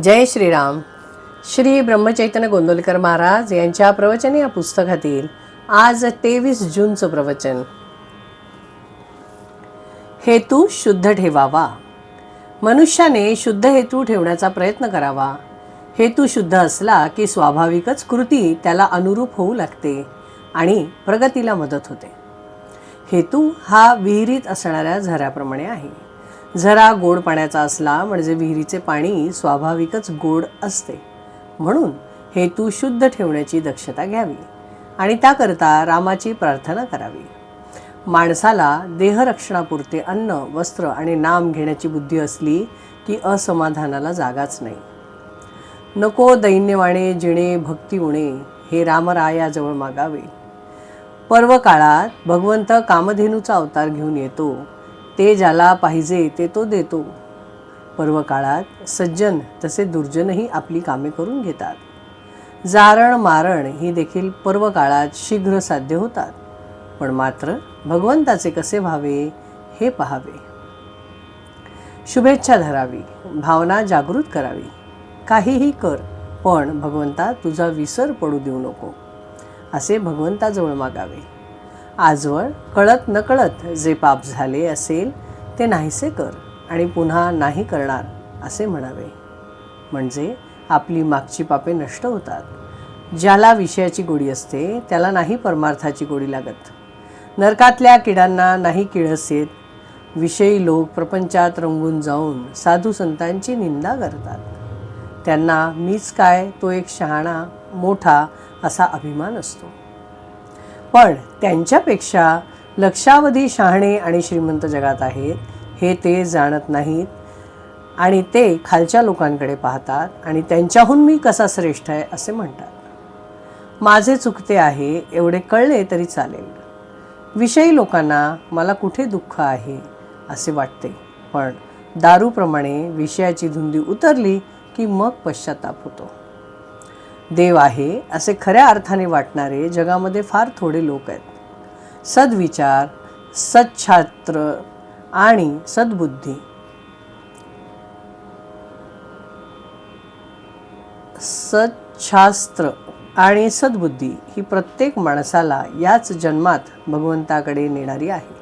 जय श्रीराम. श्री ब्रह्मचैतन्य गोंदवलेकर महाराज यांच्या प्रवचन या पुस्तकातील आज 23 जूनचं प्रवचन. हेतू शुद्ध ठेवावा. मनुष्याने शुद्ध हेतू ठेवण्याचा प्रयत्न करावा. हेतू शुद्ध असला की स्वाभाविकच कृती त्याला अनुरूप होऊ लागते आणि प्रगतीला मदत होते. हेतू हा विहिरीत असणाऱ्या झऱ्याप्रमाणे आहे. झरा गोड पाण्याचा असला म्हणजे विहिरीचे पाणी स्वाभाविकच गोड असते. म्हणून हेतू शुद्ध ठेवण्याची दक्षता घ्यावी आणि त्याकरता रामाची प्रार्थना करावी. माणसाला देहरक्षणापुरते अन्न, वस्त्र आणि नाम घेण्याची बुद्धी असली की असमाधानाला जागाच नाही. नको दैन्यवाणे जिणे भक्ती उणे, हे रामरायाजवळ मागावे. पर्व काळात भगवंत कामधेनूचा अवतार घेऊन येतो. ते ज्याला पाहिजे ते तो देतो. पर्व काळात सज्जन तसे दुर्जनही आपली कामे करून घेतात. जारण मारण ही देखील पर्व काळात शीघ्र साध्य होतात. पण मात्र भगवंताचे कसे व्हावे हे पहावे. शुभेच्छा धरावी, भावना जागृत करावी. काहीही कर, पण भगवंता तुझा विसर पडू देऊ नको असे भगवंताजवळ मागावे. आजवर कळत नकळत जे पाप झाले असेल ते नाहीसे कर आणि पुन्हा नाही करणार असे म्हणावे. म्हणजे आपली मागची पापे नष्ट होतात. ज्याला विषयाची गोडी असते त्याला नाही परमार्थाची गोडी लागत. नरकातल्या किडांना नाही किळस येत. विषयी लोक प्रपंचात रंगून जाऊन साधू संतांची निंदा करतात. त्यांना मीच काय, तो एक शहाणा मोठा असा अभिमान असतो. पण त्यांच्यापेक्षा लक्षावधी शहाणे आणि श्रीमंत जगात आहेत हे ते जाणत नाहीत आणि ते खालच्या लोकांकडे पाहतात आणि त्यांच्याहून मी कसा श्रेष्ठ आहे असे म्हणतात. माझे चुकते आहे एवढे कळले तरी चालेल. विषयी लोकांना मला कुठे दुःख आहे असे वाटते. पण दारूप्रमाणे विषयाची धुंदी उतरली की मग पश्चाताप होतो. देव आहे असे खऱ्या अर्थाने वाटणारे जगामध्ये फार थोडे लोक आहेत. सद्विचार, सच्छास्त्र आणि सद्बुद्धी ही प्रत्येक माणसाला याच जन्मात भगवंताकडे नेणारी आहे.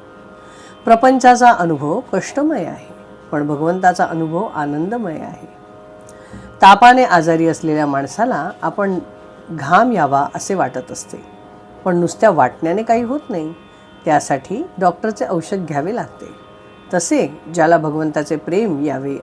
प्रपंचाचा अनुभव कष्टमय आहे, पण भगवंताचा अनुभव आनंदमय आहे. तापाने आजारी असलेल्या माणसाला आपण घाम यावा असे वाटत असते, पण नुसत्या वाटण्याने काही होत नाही. त्यासाठी डॉक्टरचे औषध घ्यावे लागते. तसे ज्याला भगवंताचे प्रेम यावे